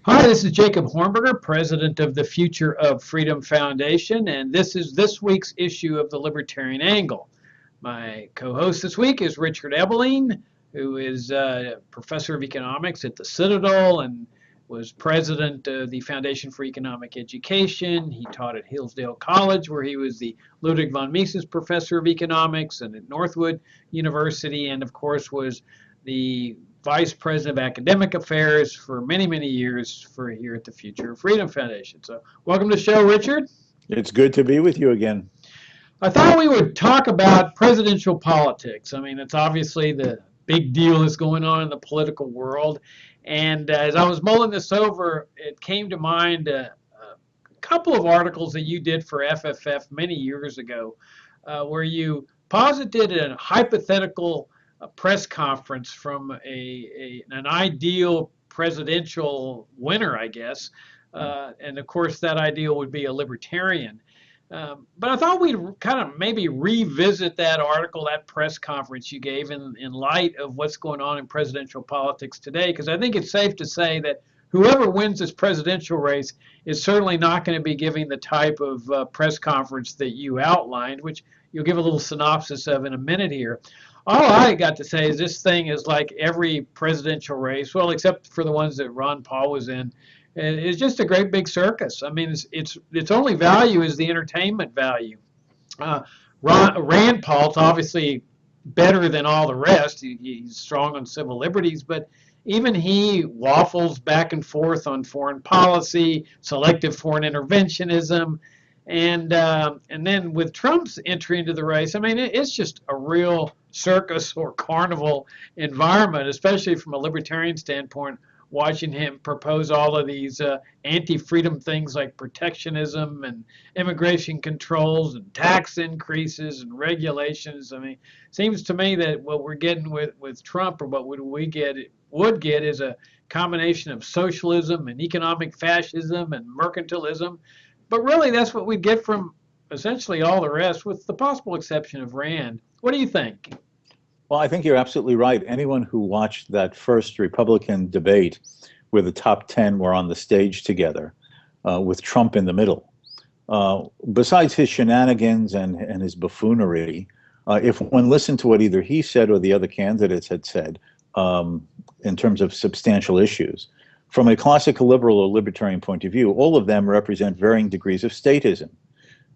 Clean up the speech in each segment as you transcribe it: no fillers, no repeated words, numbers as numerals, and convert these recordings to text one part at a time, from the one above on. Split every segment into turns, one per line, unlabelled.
Hi, this is Jacob Hornberger, president of the Future of Freedom Foundation, and this is this week's issue of the Libertarian Angle. My co-host this week is Richard Ebeling, who is a professor of economics at the Citadel and was president of the Foundation for Economic Education. He taught at Hillsdale College, where he was the Ludwig von Mises Professor of Economics, and at Northwood University, and of course was the Vice President of Academic Affairs for many, many years for here at the Future of Freedom Foundation. So welcome to the show, Richard.
It's good to be with you again.
I thought we would talk about presidential politics. I mean, it's obviously the big deal that's going on in the political world. And as I was mulling this over, it came to mind a couple of articles that you did for FFF many years ago, where you posited a hypothetical press conference from an ideal presidential winner, I guess. And of course, that ideal would be a libertarian. But I thought we'd kind of maybe revisit that article, that press conference you gave in light of what's going on in presidential politics today, because I think it's safe to say that whoever wins this presidential race is certainly not going to be giving the type of press conference that you outlined, which you'll give a little synopsis of in a minute here. All I got to say is this thing is like every presidential race, well, except for the ones that Ron Paul was in. It's just a great big circus. I mean, its only value is the entertainment value. Rand Paul's obviously better than all the rest. He's strong on civil liberties, but even he waffles back and forth on foreign policy, selective foreign interventionism, and then with Trump's entry into the race, I mean, it's just a real circus or carnival environment, especially from a libertarian standpoint, watching him propose all of these anti-freedom things like protectionism and immigration controls and tax increases and regulations. I mean, it seems to me that what we're getting with Trump, or what would get is a combination of socialism and economic fascism and mercantilism. But really, that's what we get from essentially all the rest, with the possible exception of Rand. What do you think?
Well, I think you're absolutely right. Anyone who watched that first Republican debate where the top 10 were on the stage together with Trump in the middle, besides his shenanigans and his buffoonery, if one listened to what either he said or the other candidates had said in terms of substantial issues, from a classical liberal or libertarian point of view, all of them represent varying degrees of statism.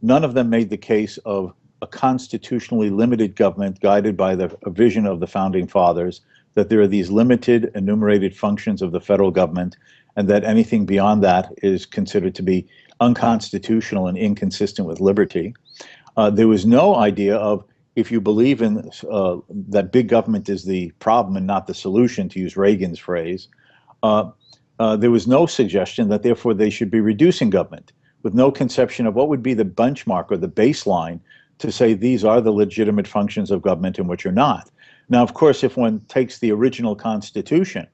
None of them made the case of a constitutionally limited government guided by the vision of the founding fathers, that there are these limited enumerated functions of the federal government, and that anything beyond that is considered to be unconstitutional and inconsistent with liberty. There was no idea of, if you believe in that big government is the problem and not the solution, to use Reagan's phrase, there was no suggestion that therefore they should be reducing government, with no conception of what would be the benchmark or the baseline to say these are the legitimate functions of government and which are not. Now, of course, if one takes the original Constitution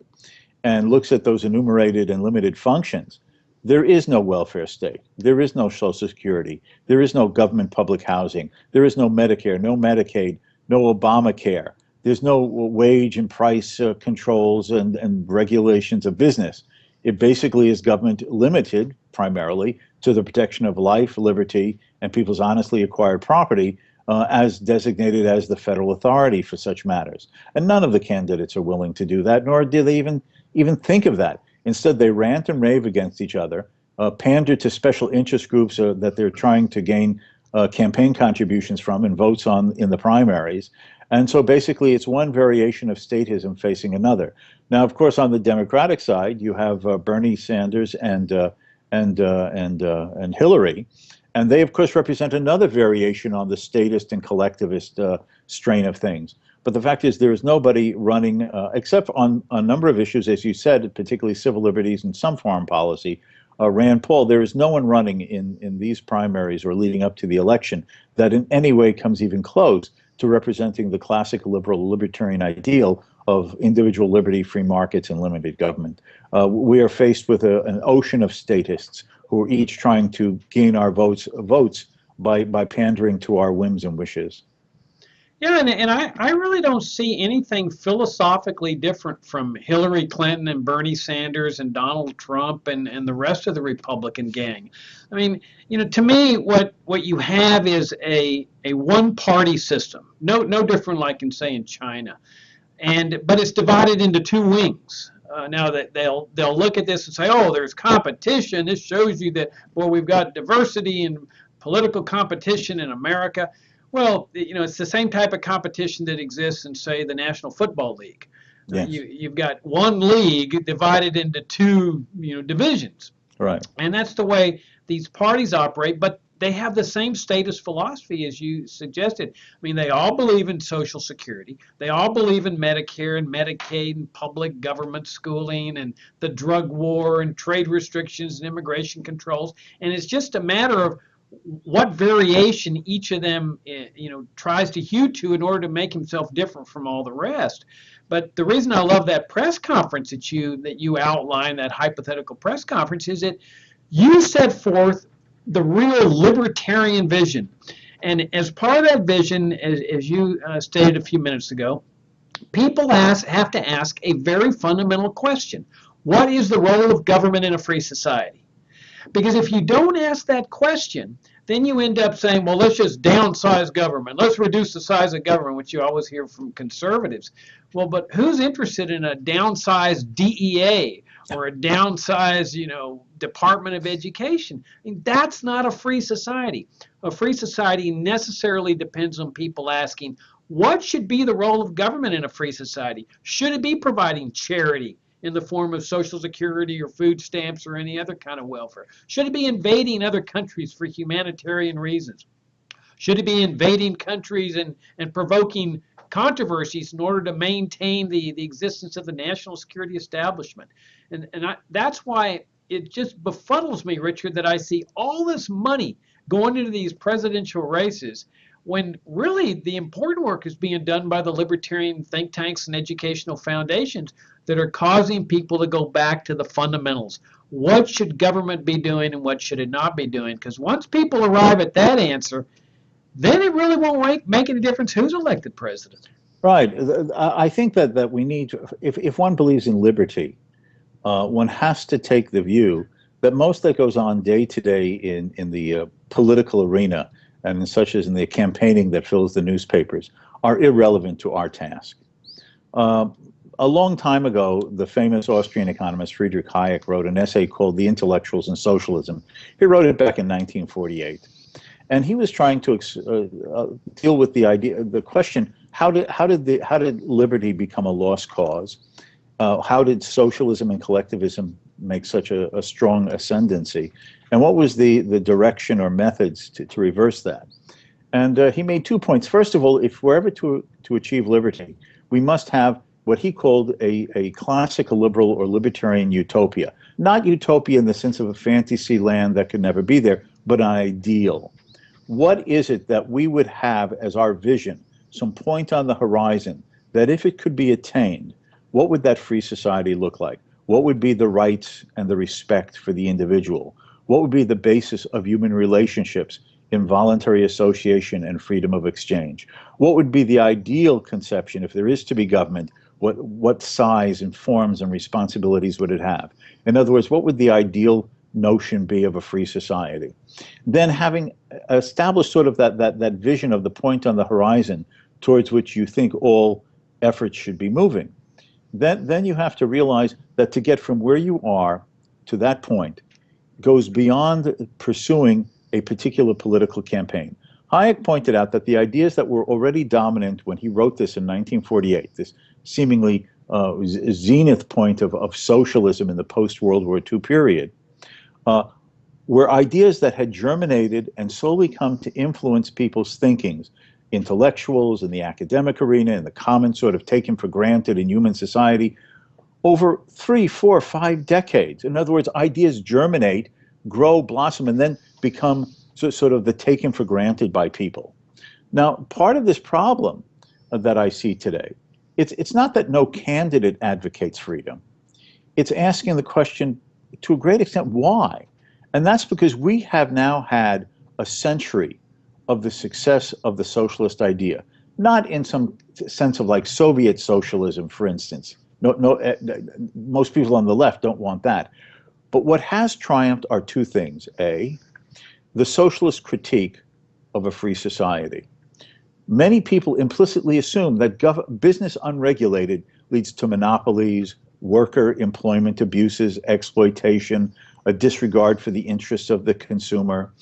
and looks at those enumerated and limited functions, there is no welfare state, there is no Social Security, there is no government public housing, there is no Medicare, no Medicaid, no Obamacare, there's no wage and price controls and regulations of business. It basically is government limited primarily to the protection of life, liberty, and people's honestly acquired property as designated as the federal authority for such matters. And none of the candidates are willing to do that, nor do they even think of that. Instead, they rant and rave against each other, pander to special interest groups that they're trying to gain campaign contributions from and votes on in the primaries. And so basically, it's one variation of statism facing another. Now, of course, on the Democratic side, you have Bernie Sanders and Hillary, and they, of course, represent another variation on the statist and collectivist strain of things. But the fact is, there is nobody running, except on a number of issues, as you said, particularly civil liberties and some foreign policy. Rand Paul, there is no one running in these primaries or leading up to the election that in any way comes even close to representing the classic liberal libertarian ideal of individual liberty, free markets, and limited government. We are faced with an ocean of statists who are each trying to gain our votes by pandering to our whims and wishes.
Yeah, and I really don't see anything philosophically different from Hillary Clinton and Bernie Sanders and Donald Trump and the rest of the Republican gang. I mean, to me, what you have is a one-party system, no different like in, say, in China, but it's divided into two wings. Now that they'll look at this and say, oh, there's competition. This shows you that, well, we've got diversity and political competition in America. Well, it's the same type of competition that exists in, say, the National Football League.
Yes.
You've got one league divided into two, divisions.
Right.
And that's the way these parties operate, but they have the same status philosophy as you suggested. I mean, they all believe in Social Security. They all believe in Medicare and Medicaid and public government schooling and the drug war and trade restrictions and immigration controls. And it's just a matter of what variation each of them, tries to hew to in order to make himself different from all the rest. But the reason I love that press conference that you outlined, that hypothetical press conference, is that you set forth the real libertarian vision. And as part of that vision, as you stated a few minutes ago, people have to ask a very fundamental question. What is the role of government in a free society? Because if you don't ask that question, then you end up saying, well, let's just downsize government. Let's reduce the size of government, which you always hear from conservatives. Well, but who's interested in a downsized DEA or a downsized, Department of Education? I mean, that's not a free society. A free society necessarily depends on people asking, what should be the role of government in a free society? Should it be providing charity in the form of Social Security or food stamps or any other kind of welfare? Should it be invading other countries for humanitarian reasons? Should it be invading countries and provoking controversies in order to maintain the existence of the national security establishment? That's why it just befuddles me, Richard, that I see all this money going into these presidential races when really the important work is being done by the libertarian think tanks and educational foundations that are causing people to go back to the fundamentals. What should government be doing and what should it not be doing? Because once people arrive at that answer, then it really won't make any difference who's elected president.
Right. I think that we need to, if one believes in liberty, one has to take the view that most that goes on day to day in the political arena, and such as in the campaigning that fills the newspapers, are irrelevant to our task. A long time ago, the famous Austrian economist Friedrich Hayek wrote an essay called The Intellectuals and Socialism. He wrote it back in 1948. And he was trying to deal with the question, how did liberty become a lost cause? How did socialism and collectivism make such a strong ascendancy? And what was the direction or methods to reverse that? And he made 2 points. First of all, if we're ever to achieve liberty, we must have what he called a classical liberal or libertarian utopia. Not utopia in the sense of a fantasy land that could never be there, but an ideal. What is it that we would have as our vision, some point on the horizon, that if it could be attained, what would that free society look like? What would be the rights and the respect for the individual? What would be the basis of human relationships in voluntary association and freedom of exchange? What would be the ideal conception, if there is to be government, what size and forms and responsibilities would it have? In other words, what would the ideal notion be of a free society? Then, having established sort of that vision of the point on the horizon towards which you think all efforts should be moving, then you have to realize that to get from where you are to that point goes beyond pursuing a particular political campaign. Hayek pointed out that the ideas that were already dominant when he wrote this in 1948, this seemingly zenith point of socialism in the post-World War II period, were ideas that had germinated and slowly come to influence people's thinkings, intellectuals in the academic arena, in the common sort of taken for granted in human society, over 3, 4, 5 decades. In other words, ideas germinate, grow, blossom, and then become sort of the taken for granted by people. Now, part of this problem that I see today, it's not that no candidate advocates freedom. It's asking the question, to a great extent, why? And that's because we have now had a century of the success of the socialist idea. not in some sense of like Soviet socialism, for instance. No, no, most people on the left don't want that. But what has triumphed are two things. A, the socialist critique of a free society. Many people implicitly assume that business unregulated leads to monopolies, worker employment abuses, exploitation, a disregard for the interests of the consumer.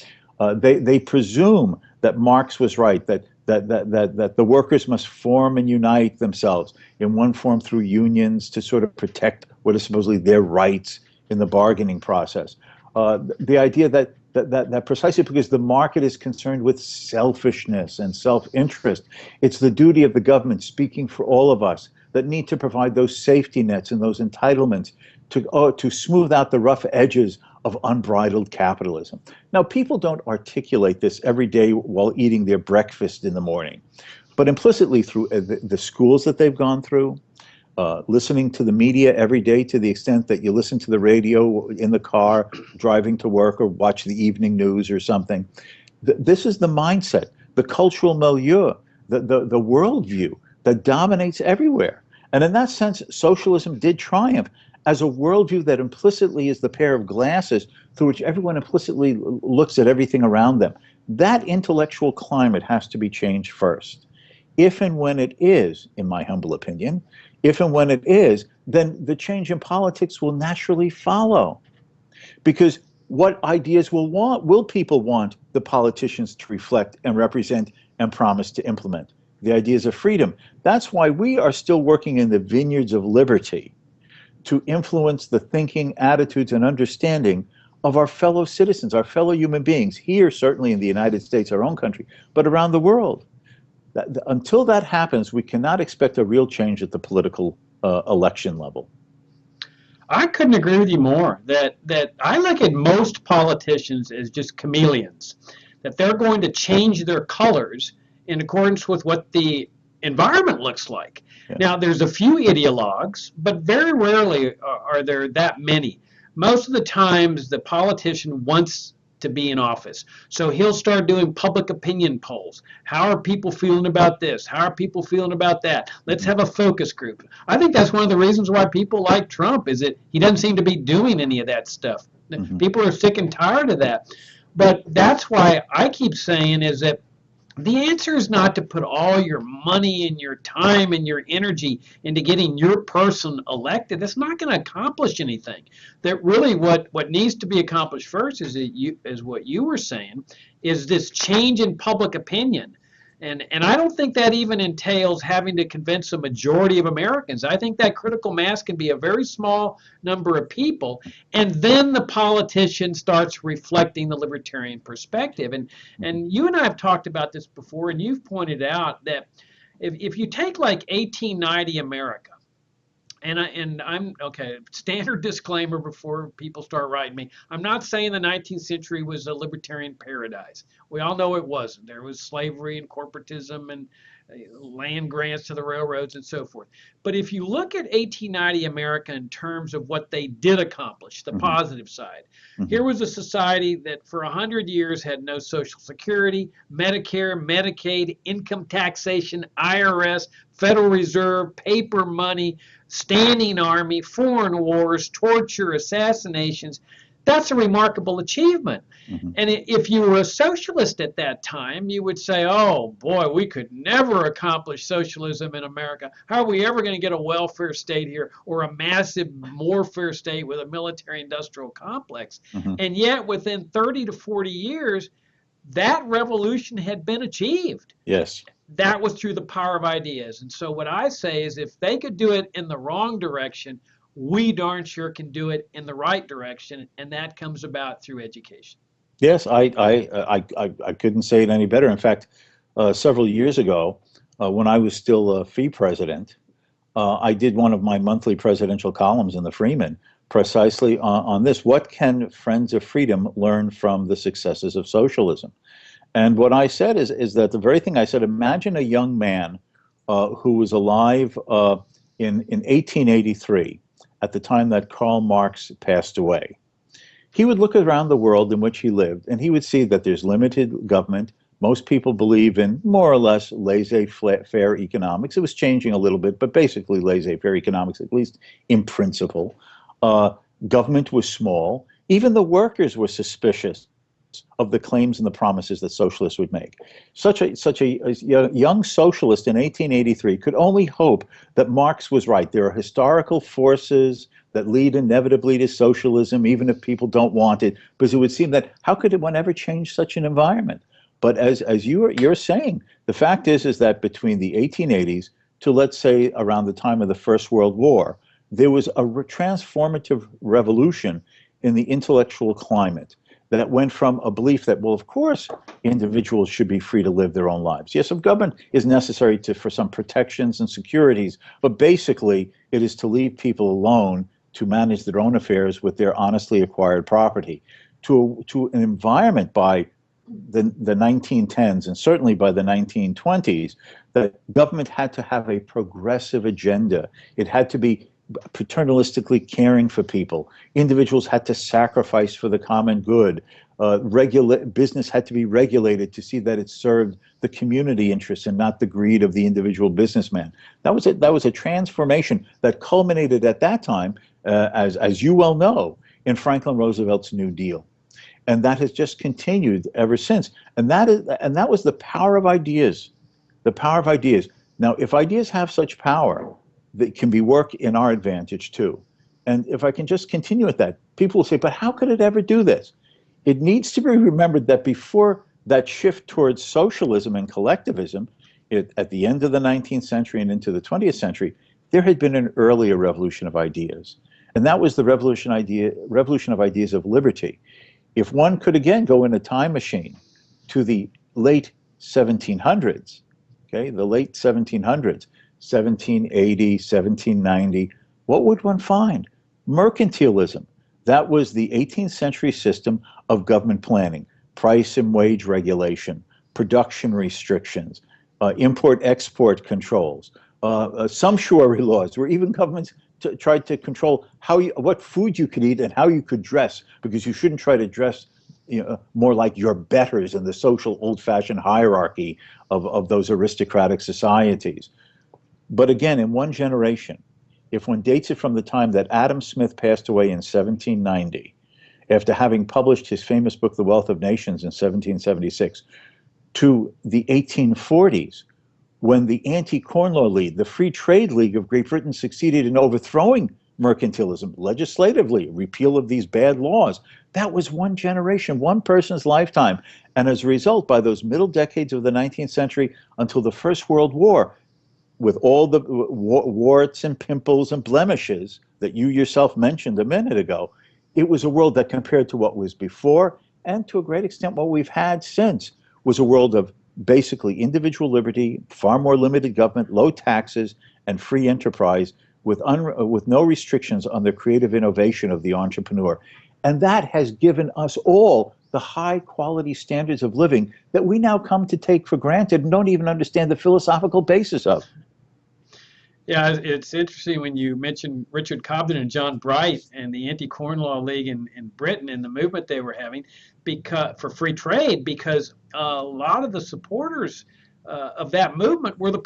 They presume that Marx was right, that the workers must form and unite themselves in one form through unions to sort of protect what is supposedly their rights in the bargaining process. The idea that precisely because the market is concerned with selfishness and self-interest, it's the duty of the government, speaking for all of us, that need to provide those safety nets and those entitlements to smooth out the rough edges of unbridled capitalism. Now, people don't articulate this every day while eating their breakfast in the morning, but implicitly through the schools that they've gone through, listening to the media every day to the extent that you listen to the radio in the car, driving to work, or watch the evening news or something. This is the mindset, the cultural milieu, the worldview that dominates everywhere. And in that sense, socialism did triumph as a worldview that implicitly is the pair of glasses through which everyone implicitly looks at everything around them. That intellectual climate has to be changed first. If and when it is, in my humble opinion, if and when it is, then the change in politics will naturally follow. Because what ideas will people want the politicians to reflect and represent and promise to implement? The ideas of freedom. That's why we are still working in the vineyards of liberty to influence the thinking, attitudes, and understanding of our fellow citizens, our fellow human beings, here certainly in the United States, our own country, but around the world. Until that happens, we cannot expect a real change at the political election level.
I couldn't agree with you more. That I look at most politicians as just chameleons, that they're going to change their colors in accordance with what the environment looks like. Yeah. Now, there's a few ideologues, but very rarely are there that many. Most of the times, the politician wants to be in office. So he'll start doing public opinion polls. How are people feeling about this? How are people feeling about that? Let's have a focus group. I think that's one of the reasons why people like Trump, is that he doesn't seem to be doing any of that stuff. Mm-hmm. People are sick and tired of that. But that's why I keep saying is that the answer is not to put all your money and your time and your energy into getting your person elected. That's not going to accomplish anything. That really what needs to be accomplished first is what you were saying, is this change in public opinion. And I don't think that even entails having to convince a majority of Americans. I think that critical mass can be a very small number of people, and then the politician starts reflecting the libertarian perspective. And you and I have talked about this before, and you've pointed out that if you take like 1890 America, and I'm okay, standard disclaimer before people start writing me, I'm not saying the 19th century was a libertarian paradise. We all know it wasn't. There was slavery and corporatism and land grants to the railroads and so forth. But if you look at 1890 America in terms of what they did accomplish, the positive side, here was a society that for 100 years had no Social Security, Medicare, Medicaid, income taxation, IRS, Federal Reserve, paper money, standing army, foreign wars, torture, assassinations. That's a remarkable achievement. And if you were a socialist at that time, you would say, oh boy, we could never accomplish socialism in America. How are we ever going to get a welfare state here, or a massive warfare state with a military industrial complex? And yet within 30 to 40 years, that revolution had been achieved.
Yes.
That was through the power of ideas. And so what I say is, if they could do it in the wrong direction, we darn sure can do it in the right direction, and that comes about through education.
Yes, I couldn't say it any better. In fact, several years ago, when I was still a fee president, I did one of my monthly presidential columns in the Freeman precisely on this. What can Friends of Freedom learn from the successes of socialism? And what I said is that the very thing I said, imagine a young man who was alive in 1883, at the time that Karl Marx passed away. He would look around the world in which he lived, and he would see that there's limited government, Most people believe in more or less laissez-faire economics. It was changing a little bit, but basically laissez-faire economics, at least in principle. Government was small. Even the workers were suspicious of the claims and the promises that socialists would make. Such a young socialist in 1883 could only hope that Marx was right. There are historical forces that lead inevitably to socialism, even if people don't want it, because it would seem that how could one ever change such an environment? But as you're saying, the fact is that between the 1880s to, let's say, around the time of the First World War, there was a transformative revolution in the intellectual climate that went from a belief that, well, of course, individuals should be free to live their own lives. Yes, government is necessary for some protections and securities, but basically it is to leave people alone to manage their own affairs with their honestly acquired property, to an environment by the 1910s and certainly by the 1920s that government had to have a progressive agenda. It had to be paternalistically caring for people. Individuals had to sacrifice for the common good. Business had to be regulated to see that it served the community interests and not the greed of the individual businessman. That was a transformation that culminated at that time, as you well know, in Franklin Roosevelt's New Deal. And that has just continued ever since. And that was the power of ideas. The power of ideas. Now, if ideas have such power, that can be work in our advantage too. And if I can just continue with that, people will say, but how could it ever do this? It needs to be remembered that before that shift towards socialism and collectivism, at the end of the 19th century and into the 20th century, there had been an earlier revolution of ideas. And that was the revolution of ideas of liberty. If one could again go in a time machine to the late 1700s, okay, the late 1700s, 1780, 1790, what would one find? Mercantilism. That was the 18th century system of government planning, price and wage regulation, production restrictions, import-export controls, sumptuary laws, where even governments tried to control what food you could eat and how you could dress, because you shouldn't try to dress more like your betters in the social old-fashioned hierarchy of those aristocratic societies. But again, in one generation, if one dates it from the time that Adam Smith passed away in 1790, after having published his famous book, The Wealth of Nations, in 1776, to the 1840s, when the Anti-Corn Law League, the Free Trade League of Great Britain, succeeded in overthrowing mercantilism legislatively, repeal of these bad laws, that was one generation, one person's lifetime. And as a result, by those middle decades of the 19th century until the First World War, with all the warts and pimples and blemishes that you yourself mentioned a minute ago, it was a world that, compared to what was before, and to a great extent what we've had since, was a world of basically individual liberty, far more limited government, low taxes, and free enterprise, with no restrictions on the creative innovation of the entrepreneur. And that has given us all the high quality standards of living that we now come to take for granted and don't even understand the philosophical basis of.
Yeah, it's interesting when you mention Richard Cobden and John Bright and the Anti-Corn Law League in Britain and the movement they were having for free trade, because a lot of the supporters of that movement were the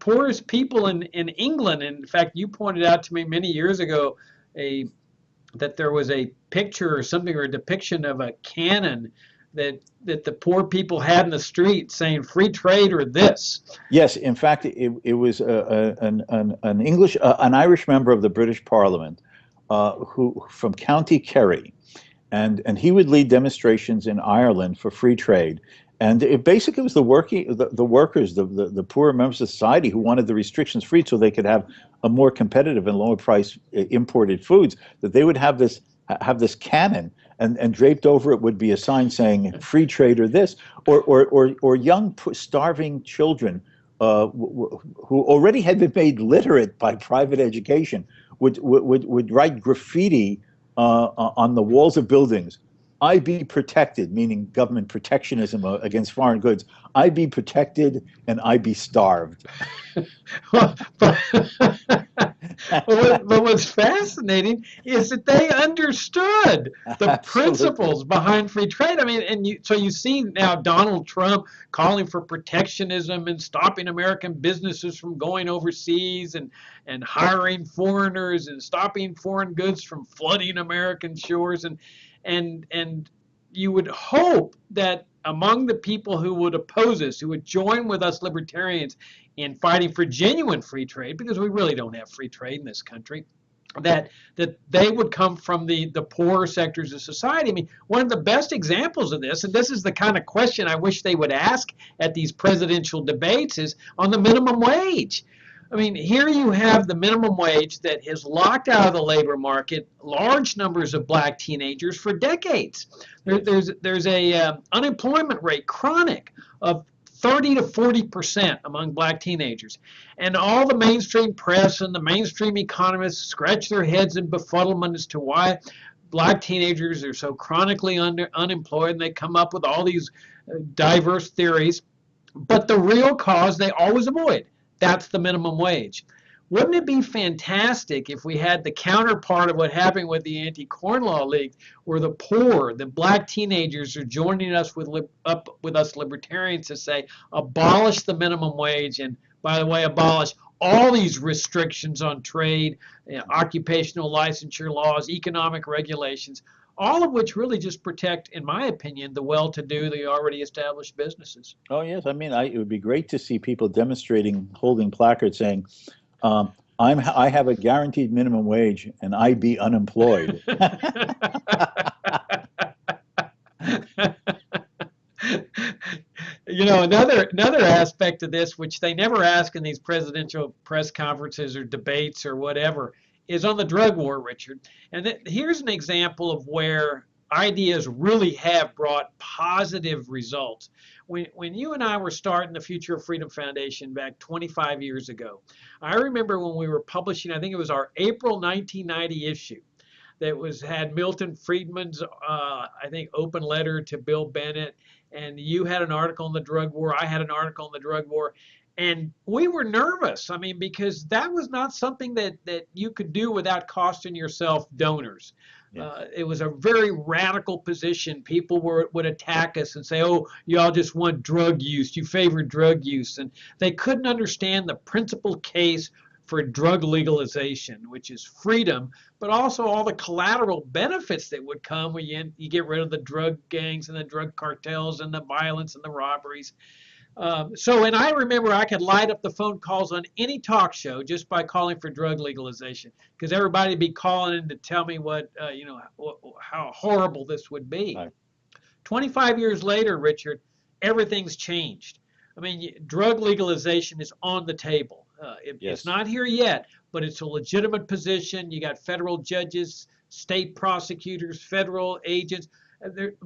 poorest people in England. And in fact, you pointed out to me many years ago that there was a picture or something, or a depiction of a cannon that the poor people had in the street saying free trade or this.
Yes, in fact, it was an Irish member of the British Parliament who from County Kerry, and he would lead demonstrations in Ireland for free trade. And it basically was the workers, the poorer members of society who wanted the restrictions freed so they could have a more competitive and lower price imported foods, that they would have this cannon, and draped over it would be a sign saying free trade or this, or young starving children who already had been made literate by private education would write graffiti on the walls of buildings. I be protected, meaning government protectionism against foreign goods. I be protected and I be starved.
But what's fascinating is that they understood the
Absolutely.
principles behind free trade. I mean, so you see now Donald Trump calling for protectionism and stopping American businesses from going overseas and hiring foreigners and stopping foreign goods from flooding American shores and you would hope that among the people who would oppose us, who would join with us libertarians in fighting for genuine free trade, because we really don't have free trade in this country, that they would come from the poorer sectors of society. I mean, one of the best examples of this, and this is the kind of question I wish they would ask at these presidential debates, is on the minimum wage. I mean, here you have the minimum wage that has locked out of the labor market large numbers of black teenagers for decades. There's a unemployment rate, chronic, of 30 to 40% among black teenagers. And all the mainstream press and the mainstream economists scratch their heads in befuddlement as to why black teenagers are so chronically unemployed, and they come up with all these diverse theories. But the real cause they always avoid, that's the minimum wage. Wouldn't it be fantastic if we had the counterpart of what happened with the Anti-Corn Law League, where the poor, the black teenagers are joining us up with us libertarians to say, abolish the minimum wage, and by the way, abolish all these restrictions on trade, occupational licensure laws, economic regulations, all of which really just protect, in my opinion, the well-to-do, the already established businesses.
Oh, yes. I mean, it would be great to see people demonstrating, holding placards saying, I have a guaranteed minimum wage and I be unemployed.
You know, another aspect of this, which they never ask in these presidential press conferences or debates or whatever, is on the drug war, Richard. And here's an example of where ideas really have brought positive results. When you and I were starting the Future of Freedom Foundation back 25 years ago, I remember when we were publishing, I think it was our April 1990 issue, that had Milton Friedman's, I think, open letter to Bill Bennett, and you had an article on the drug war, I had an article on the drug war, and we were nervous. I mean, because that was not something that you could do without costing yourself donors. Yes. It was a very radical position. People would attack us and say, oh, y'all just want drug use, you favor drug use, and they couldn't understand the principal case for drug legalization, which is freedom, but also all the collateral benefits that would come when you get rid of the drug gangs and the drug cartels and the violence and the robberies. And I remember I could light up the phone calls on any talk show just by calling for drug legalization, because everybody would be calling in to tell me how horrible this would be. Right. 25 years later, Richard, everything's changed. I mean, drug legalization is on the table. It's not here yet, but it's a legitimate position. You got federal judges, state prosecutors, federal agents,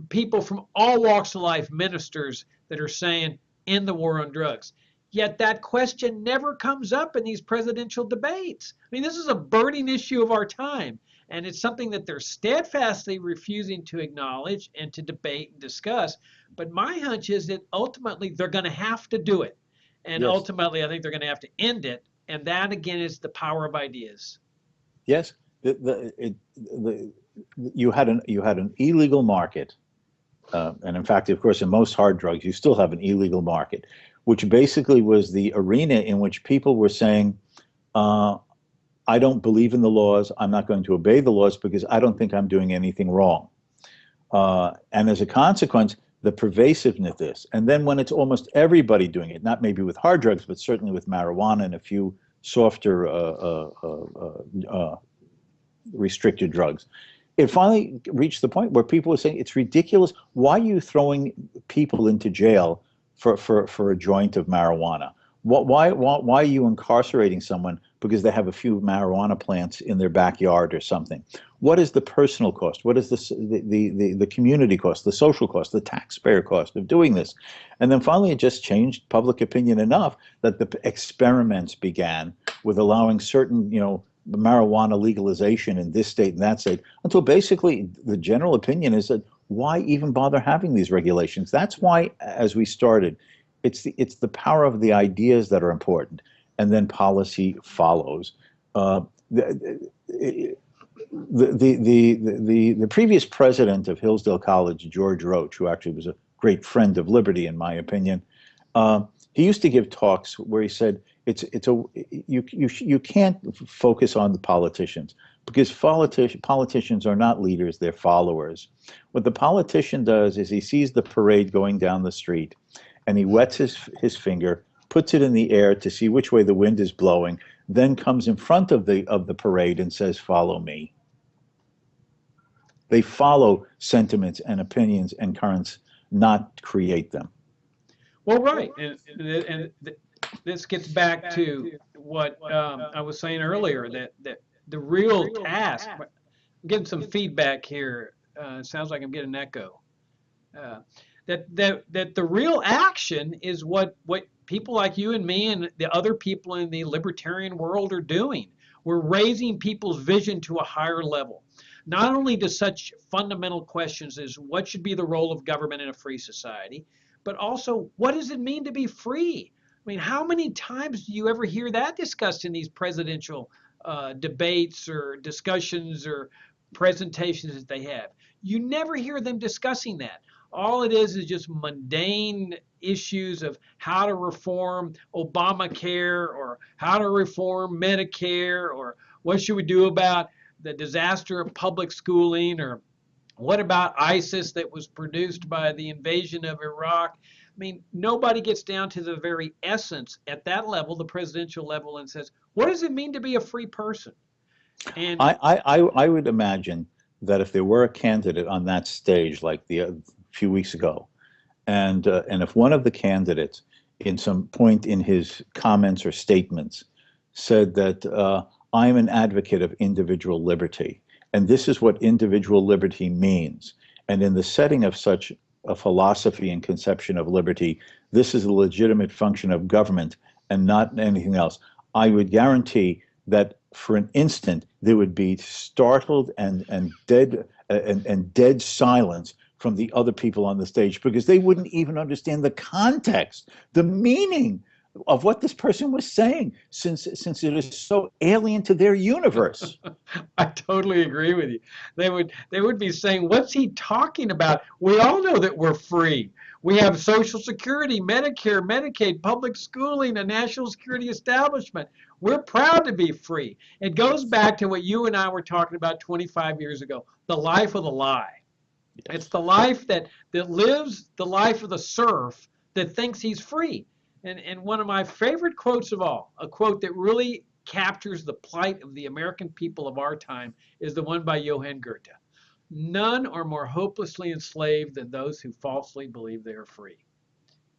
people from all walks of life, ministers that are saying, end the war on drugs. Yet that question never comes up in these presidential debates. I mean, this is a burning issue of our time, and it's something that they're steadfastly refusing to acknowledge and to debate and discuss. But my hunch is that ultimately they're going to have to do it. And ultimately, I think they're going to have to end it. And that, again, is the power of ideas.
Yes. You had an illegal market. And in fact, of course, in most hard drugs, you still have an illegal market, which basically was the arena in which people were saying, I don't believe in the laws. I'm not going to obey the laws because I don't think I'm doing anything wrong. And as a consequence, the pervasiveness of this. And then when it's almost everybody doing it, not maybe with hard drugs, but certainly with marijuana and a few softer restricted drugs, it finally reached the point where people were saying, it's ridiculous. Why are you throwing people into jail for a joint of marijuana? Why are you incarcerating someone because they have a few marijuana plants in their backyard or something? What is the personal cost? What is the community cost, the social cost, the taxpayer cost of doing this? And then finally, it just changed public opinion enough that the experiments began with allowing certain, marijuana legalization in this state and that state, until basically the general opinion is that why even bother having these regulations? That's why, as we started, it's the power of the ideas that are important, and then policy follows. Uh, the, the previous president of Hillsdale College, George Roach, who actually was a great friend of liberty, in my opinion, he used to give talks where he said you can't focus on the politicians because politicians are not leaders, they're followers. What the politician does is he sees the parade going down the street and he wets his finger, puts it in the air to see which way the wind is blowing, then comes in front of the parade and says, "Follow me." They follow sentiments and opinions and currents, not create them.
Well, right, and this gets back to what I was saying earlier, that the real task. I'm getting some feedback here. It sounds like I'm getting an echo. That the real action is what people like you and me and the other people in the libertarian world are doing. We're raising people's vision to a higher level. Not only to such fundamental questions as what should be the role of government in a free society, but also what does it mean to be free? I mean, how many times do you ever hear that discussed in these presidential debates or discussions or presentations that they have? You never hear them discussing that. All it is just mundane issues of how to reform Obamacare or how to reform Medicare or what should we do about the disaster of public schooling or what about ISIS that was produced by the invasion of Iraq? I mean, nobody gets down to the very essence at that level, the presidential level, and says, what does it mean to be a free person? And
I would imagine that if there were a candidate on that stage like the few weeks ago, and if one of the candidates in some point in his comments or statements said that I'm an advocate of individual liberty, and this is what individual liberty means, and in the setting of such a philosophy and conception of liberty, this is a legitimate function of government and not anything else, I would guarantee that for an instant there would be startled and dead silence from the other people on the stage because they wouldn't even understand the context, the meaning of what this person was saying, since it is so alien to their universe.
I totally agree with you. They would be saying, what's he talking about? We all know that we're free. We have Social Security, Medicare, Medicaid, public schooling, a national security establishment. We're proud to be free. It goes back to what you and I were talking about 25 years ago, the life of the lie. Yes. It's the life that lives the life of the serf that thinks he's free. And one of my favorite quotes of all, a quote that really captures the plight of the American people of our time, is the one by Johann Goethe. None are more hopelessly enslaved than those who falsely believe they are free.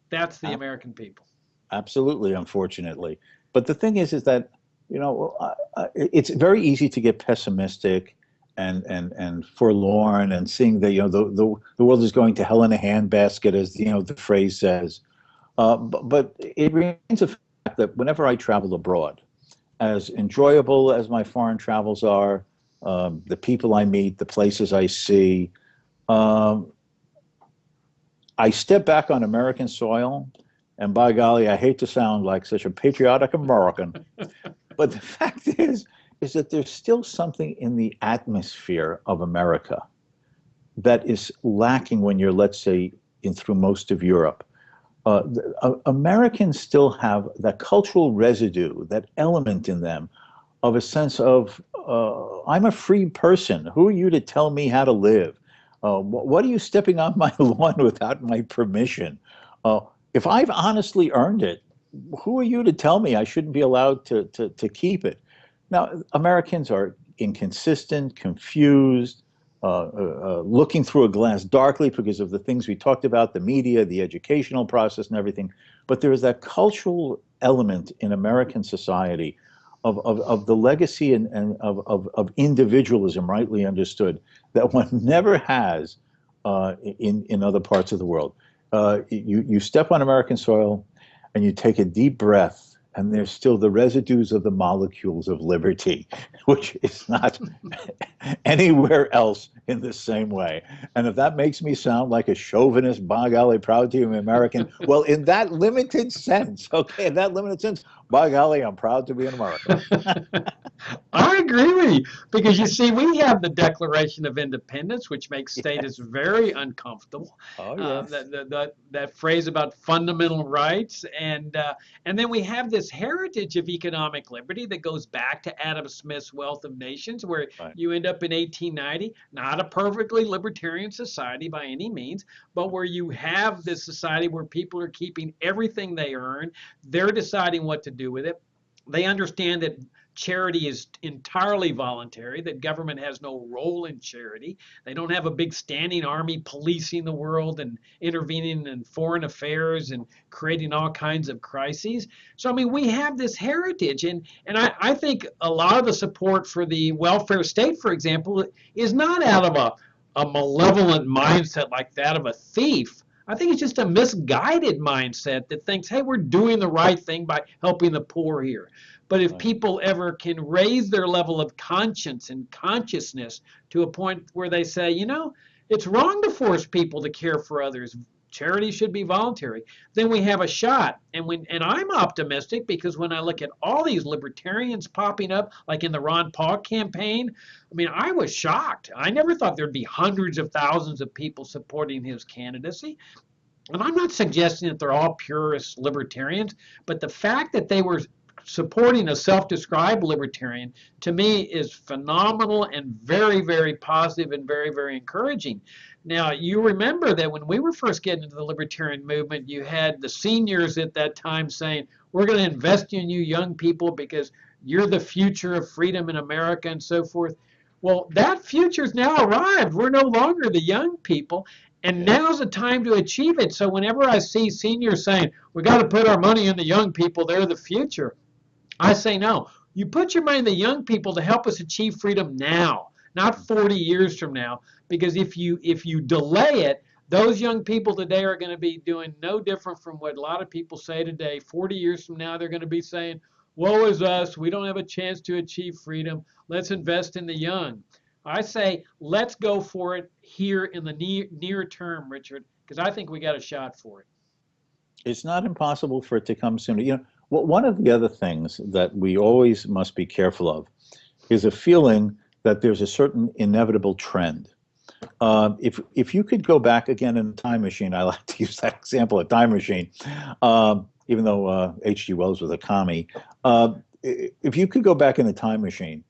That's the American people.
Absolutely, unfortunately. But the thing is that, you know, it's very easy to get pessimistic and forlorn and seeing that, you know, the world is going to hell in a handbasket, as, you know, the phrase says. But it remains a fact that whenever I travel abroad, as enjoyable as my foreign travels are, the people I meet, the places I see, I step back on American soil, and by golly, I hate to sound like such a patriotic American, but the fact is that there's still something in the atmosphere of America that is lacking when you're, let's say, through most of Europe. Americans still have that cultural residue, that element in them of a sense of, I'm a free person. Who are you to tell me how to live? What are you stepping on my lawn without my permission? If I've honestly earned it, who are you to tell me I shouldn't be allowed to keep it? Now, Americans are inconsistent, confused, looking through a glass darkly because of the things we talked about, the media, the educational process and everything. But there is that cultural element in American society of the legacy and of individualism, rightly understood, that one never has in other parts of the world. You step on American soil and you take a deep breath, and there's still the residues of the molecules of liberty, which is not anywhere else in the same way. And if that makes me sound like a chauvinist, by golly, proud to be American, well, in that limited sense, okay, in that limited sense, By golly, I'm proud to be in America.
I agree with you because you see, we have the Declaration of Independence, which makes statists
Yes.
very uncomfortable.
Oh, yes.
That phrase about fundamental rights, and then we have this heritage of economic liberty that goes back to Adam Smith's Wealth of Nations, where
Right.
you end up in 1890, not a perfectly libertarian society by any means, but where you have this society where people are keeping everything they earn, they're deciding what to do with it. They understand that charity is entirely voluntary, that government has no role in charity. They don't have a big standing army policing the world and intervening in foreign affairs and creating all kinds of crises. So, I mean, we have this heritage. And I think a lot of the support for the welfare state, for example, is not out of a malevolent mindset like that of a thief. I think it's just a misguided mindset that thinks, hey, we're doing the right thing by helping the poor here. But if people ever can raise their level of conscience and consciousness to a point where they say, you know, it's wrong to force people to care for others. Charity should be voluntary. Then we have a shot. And I'm optimistic because when I look at all these libertarians popping up, like in the Ron Paul campaign, I mean, I was shocked. I never thought there'd be hundreds of thousands of people supporting his candidacy. And I'm not suggesting that they're all purist libertarians, but the fact that they were supporting a self-described libertarian, to me, is phenomenal and very, very positive and very, very encouraging. Now, you remember that when we were first getting into the libertarian movement, you had the seniors at that time saying, we're going to invest in you young people because you're the future of freedom in America and so forth. Well, that future's now arrived. We're no longer the young people. And now's the time to achieve it. So whenever I see seniors saying, we got to put our money in the young people, they're the future, I say no. You put your money in the young people to help us achieve freedom now, not 40 years from now. Because if you delay it, those young people today are going to be doing no different from what a lot of people say today. 40 years from now, they're going to be saying, woe is us. We don't have a chance to achieve freedom. Let's invest in the young. I say, let's go for it here in the near term, Richard, because I think we got a shot for it.
It's not impossible for it to come sooner. You know, one of the other things that we always must be careful of is a feeling that there's a certain inevitable trend. If you could go back again in a time machine, I like to use that example, a time machine, even though H.G. Wells was a commie. If you could go back in a time machine,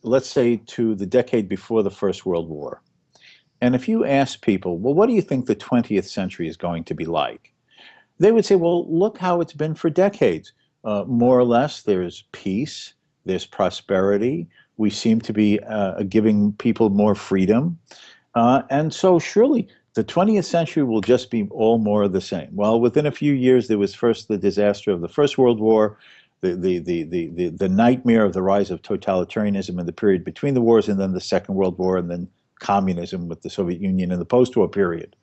let's say to the decade before the First World War, and if you ask people, well, what do you think the 20th century is going to be like? They would say, well, look how it's been for decades. More or less, there's peace, there's prosperity. We seem to be giving people more freedom. And so surely the 20th century will just be all more of the same. Well, within a few years, there was first the disaster of the First World War, the nightmare of the rise of totalitarianism in the period between the wars, and then the Second World War, and then communism with the Soviet Union in the post-war period.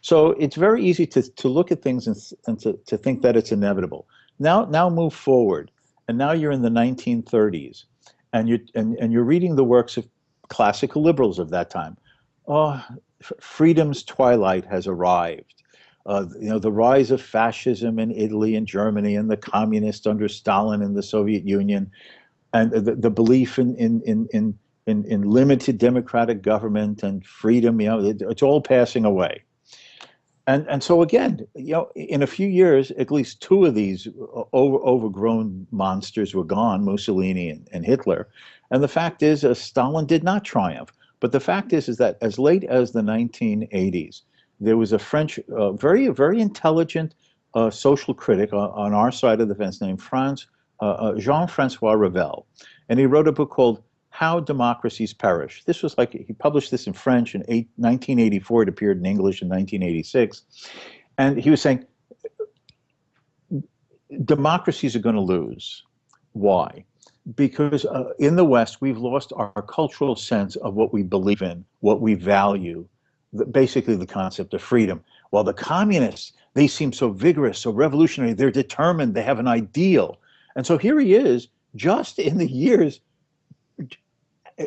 So it's very easy to look at things and to think that it's inevitable. Now move forward, and now you're in the 1930s, and you're reading the works of classical liberals of that time. Oh, freedom's twilight has arrived. You know, the rise of fascism in Italy and Germany, and the communists under Stalin in the Soviet Union, and the belief in limited democratic government and freedom. You know, it's all passing away. And so again, you know, in a few years, at least two of these overgrown monsters were gone, Mussolini and Hitler. And the fact is, Stalin did not triumph. But the fact is that as late as the 1980s, there was a French, very, very intelligent social critic on our side of the fence named Jean-Francois Revel. And he wrote a book called How Democracies Perish. This was like, he published this in French in 1984. It appeared in English in 1986. And he was saying, democracies are going to lose. Why? Because in the West, we've lost our cultural sense of what we believe in, what we value, basically the concept of freedom. While the communists, they seem so vigorous, so revolutionary, they're determined, they have an ideal. And so here he is, just in the years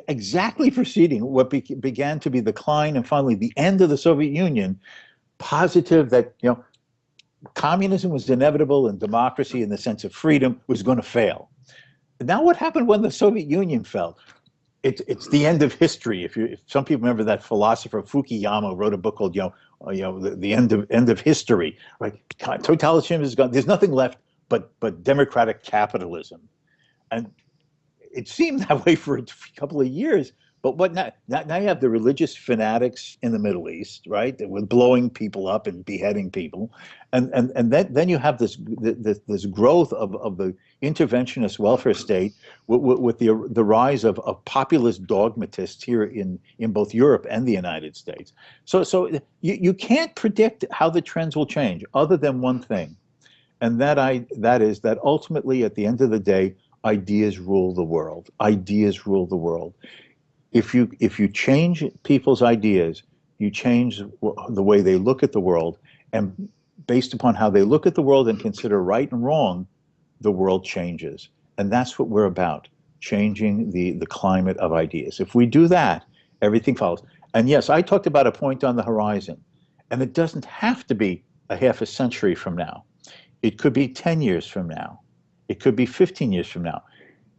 exactly preceding what began to be the decline and finally the end of the Soviet Union, positive that, you know, communism was inevitable and democracy in the sense of freedom was going to fail. Now what happened when the Soviet Union fell? It's the end of history. If some people remember that philosopher Fukuyama wrote a book called the end of history. Right? Totalitarianism is gone. There's nothing left but democratic capitalism, and it seemed that way for a couple of years. But what now you have the religious fanatics in the Middle East, right? That were blowing people up and beheading people, and then you have this growth of the interventionist welfare state with the rise of populist dogmatists here in both Europe and the United States. So you can't predict how the trends will change, other than one thing, and that is that ultimately at the end of the day, ideas rule the world. Ideas rule the world. If you change people's ideas, you change the way they look at the world, and based upon how they look at the world and consider right and wrong, the world changes. And that's what we're about, changing the climate of ideas. If we do that, everything follows. And yes, I talked about a point on the horizon, and it doesn't have to be a half a century from now. It could be 10 years from now. It could be 15 years from now.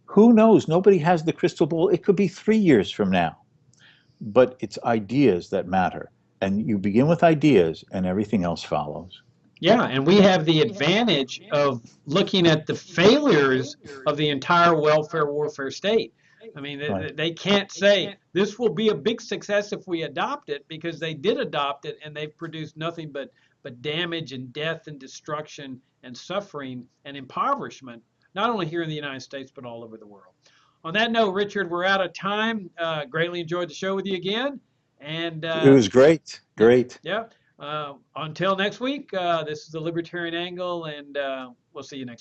Who knows? Nobody has the crystal ball. It could be 3 years from now. But it's ideas that matter. And you begin with ideas and everything else follows.
Yeah, and we have the advantage of looking at the failures of the entire welfare warfare state. I mean,
Right.
they can't say this will be a big success if we adopt it, because they did adopt it and they've produced nothing but damage and death and destruction and suffering and impoverishment, not only here in the United States, but all over the world. On that note, Richard, we're out of time. Greatly enjoyed the show with you again. And
It was great. Great.
yeah. Until next week, this is the Libertarian Angle, and we'll see you next week.